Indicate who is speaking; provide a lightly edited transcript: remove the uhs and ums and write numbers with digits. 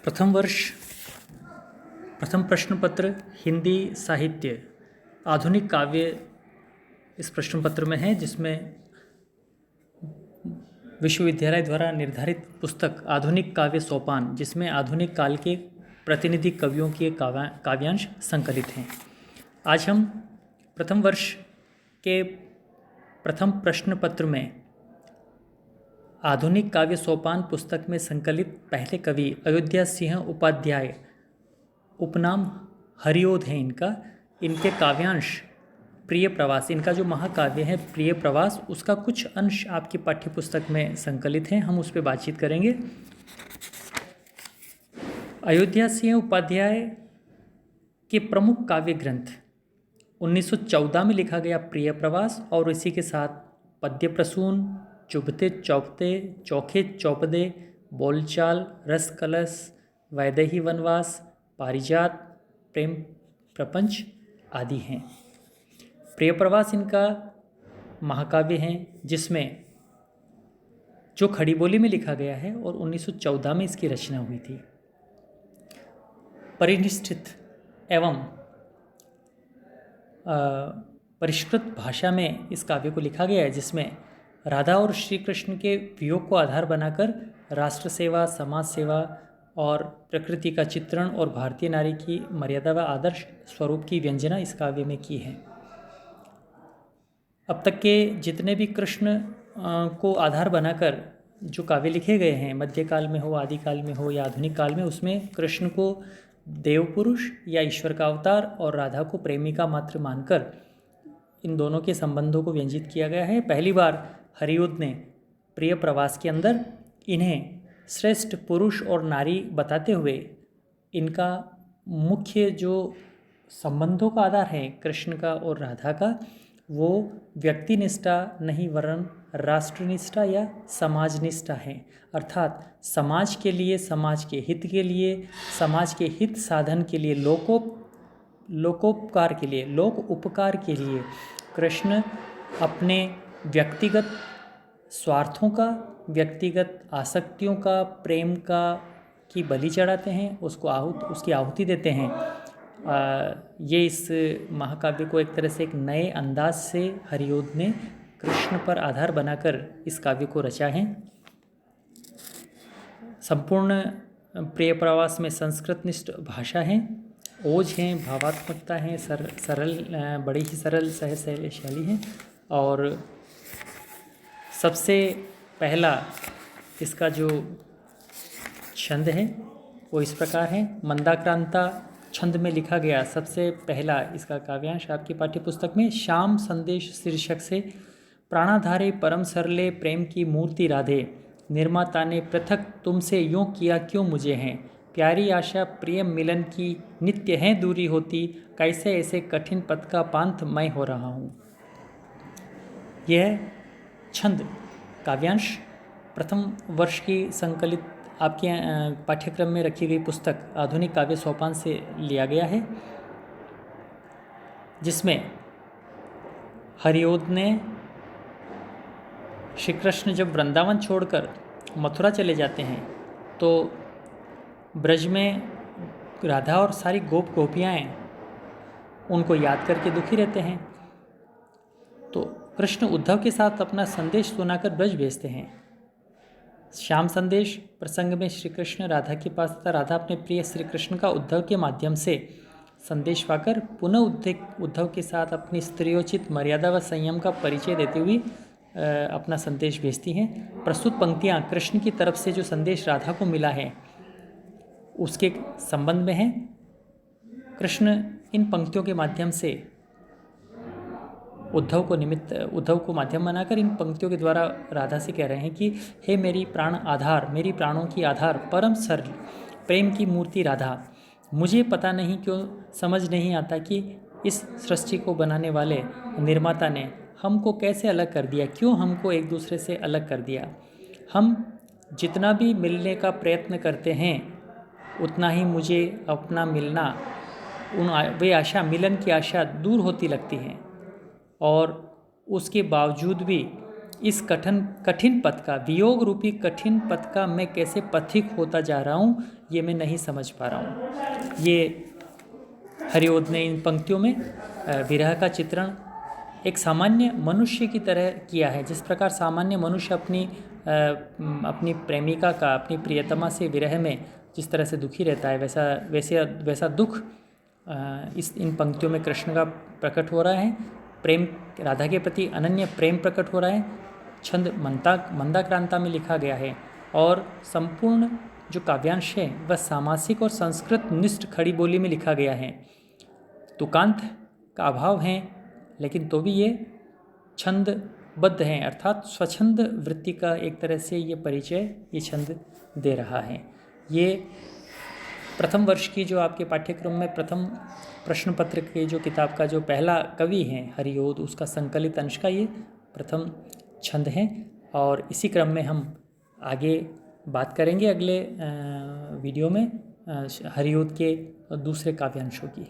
Speaker 1: प्रथम वर्ष प्रथम प्रश्न पत्र हिंदी साहित्य आधुनिक काव्य इस प्रश्न पत्र में है, जिसमें विश्वविद्यालय द्वारा निर्धारित पुस्तक आधुनिक काव्य सोपान, जिसमें आधुनिक काल के प्रतिनिधि कवियों के काव्यांश संकलित हैं। आज हम प्रथम वर्ष के प्रथम प्रश्न पत्र में आधुनिक काव्य सोपान पुस्तक में संकलित पहले कवि अयोध्या सिंह उपाध्याय, उपनाम हरिओद हैं इनके काव्यांश प्रिय प्रवास, इनका जो महाकाव्य है प्रिय प्रवास, उसका कुछ अंश आपकी पाठ्य पुस्तक में संकलित हैं। हम उस पर बातचीत करेंगे। अयोध्या सिंह उपाध्याय के प्रमुख काव्य ग्रंथ 1914 में लिखा गया प्रिय प्रवास और इसी के साथ पद्य प्रसून, चुभते चौपते, चौखे चौपदे, बोलचाल, रस कलश, वैदेही वनवास, पारिजात, प्रेम प्रपंच आदि हैं। प्रिय प्रवास इनका महाकाव्य है, जिसमें जो खड़ी बोली में लिखा गया है और 1914 में इसकी रचना हुई थी। परिनिष्ठित एवं परिष्कृत भाषा में इस काव्य को लिखा गया है, जिसमें राधा और श्री कृष्ण के वियोग को आधार बनाकर राष्ट्र सेवा, समाज सेवा और प्रकृति का चित्रण और भारतीय नारी की मर्यादा व आदर्श स्वरूप की व्यंजना इस काव्य में की है। अब तक के जितने भी कृष्ण को आधार बनाकर जो काव्य लिखे गए हैं, मध्यकाल में हो, आदिकाल में हो या आधुनिक काल में, उसमें कृष्ण को देव पुरुष या ईश्वर का अवतार और राधा को प्रेमिका मात्र मानकर इन दोनों के संबंधों को व्यंजित किया गया है। पहली बार हरिओद ने प्रिय प्रवास के अंदर इन्हें श्रेष्ठ पुरुष और नारी बताते हुए इनका मुख्य जो संबंधों का आधार है कृष्ण का और राधा का, वो व्यक्ति निष्ठा नहीं वरन राष्ट्रनिष्ठा या समाज निष्ठा है। अर्थात समाज के लिए, समाज के हित के लिए, समाज के हित साधन के लिए, लोकोपकार के लिए, लोक उपकार के लिए कृष्ण अपने व्यक्तिगत स्वार्थों का, व्यक्तिगत आसक्तियों का, प्रेम का की बलि चढ़ाते हैं, उसकी आहुति देते हैं। ये इस महाकाव्य को एक तरह से एक नए अंदाज से हरिओद ने कृष्ण पर आधार बनाकर इस काव्य को रचा है। संपूर्ण प्रिय प्रवास में संस्कृतनिष्ठ भाषा है, ओज हैं, भावात्मकता है, सरल बड़ी ही सरल सहज शैली है। और सबसे पहला इसका जो छंद है वो इस प्रकार है। मंदाक्रांता छंद में लिखा गया सबसे पहला इसका काव्यांश आपकी पाठ्य पुस्तक में श्याम संदेश शीर्षक से प्राणाधारे परम सरले प्रेम की मूर्ति राधे, निर्माता ने पृथक तुमसे यूँ किया क्यों मुझे हैं, प्यारी आशा प्रिय मिलन की नित्य है दूरी होती, कैसे ऐसे कठिन पथ का पांथ मैं हो रहा हूँ। यह छंद काव्यांश प्रथम वर्ष की संकलित आपके पाठ्यक्रम में रखी गई पुस्तक आधुनिक काव्य सोपान से लिया गया है, जिसमें हरिओद ने श्री कृष्ण जब वृंदावन छोड़कर मथुरा चले जाते हैं तो ब्रज में राधा और सारी गोपियाँ उनको याद करके दुखी रहते हैं। तो कृष्ण उद्धव के साथ अपना संदेश सुनाकर ब्रज भेजते हैं। श्याम संदेश प्रसंग में श्री कृष्ण राधा के पास था। राधा अपने प्रिय श्री कृष्ण का उद्धव के माध्यम से संदेश पाकर पुनः उद्धव के साथ अपनी स्त्रियोचित मर्यादा व संयम का परिचय देते हुए अपना संदेश भेजती हैं। प्रस्तुत पंक्तियाँ कृष्ण की तरफ से जो संदेश राधा को मिला है उसके संबंध में है। कृष्ण इन पंक्तियों के माध्यम से उद्धव को माध्यम बनाकर इन पंक्तियों के द्वारा राधा से कह रहे हैं कि हे मेरी प्राण आधार, मेरी प्राणों की आधार, परम सरल प्रेम की मूर्ति राधा, मुझे पता नहीं क्यों समझ नहीं आता कि इस सृष्टि को बनाने वाले निर्माता ने हमको कैसे अलग कर दिया, क्यों हमको एक दूसरे से अलग कर दिया। हम जितना भी मिलने का प्रयत्न करते हैं उतना ही मुझे अपना मिलना, वे आशा, मिलन की आशा दूर होती लगती है। और उसके बावजूद भी इस कठिन पथ का, वियोग रूपी कठिन पथ का मैं कैसे पथिक होता जा रहा हूँ, ये मैं नहीं समझ पा रहा हूँ। ये हरिओद ने इन पंक्तियों में विरह का चित्रण एक सामान्य मनुष्य की तरह किया है। जिस प्रकार सामान्य मनुष्य अपनी प्रेमिका का, अपनी प्रियतमा से विरह में जिस तरह से दुखी रहता है, वैसा दुख इन पंक्तियों में कृष्ण का प्रकट हो रहा है। प्रेम, राधा के प्रति अनन्य प्रेम प्रकट हो रहा है। छंद मंदाक्रांता में लिखा गया है और संपूर्ण जो काव्यांश है वह सामासिक और संस्कृत निष्ठ खड़ी बोली में लिखा गया है। तुकांत का अभाव है, लेकिन तो भी ये छंदबद्ध हैं, अर्थात स्वछंद वृत्ति का एक तरह से ये परिचय ये छंद दे रहा है। ये प्रथम वर्ष की जो आपके पाठ्यक्रम में प्रथम प्रश्न पत्र के जो किताब का जो पहला कवि है हरिओद, उसका संकलित अंश का ये प्रथम छंद है। और इसी क्रम में हम आगे बात करेंगे अगले वीडियो में हरिओद के दूसरे काव्यांशों की।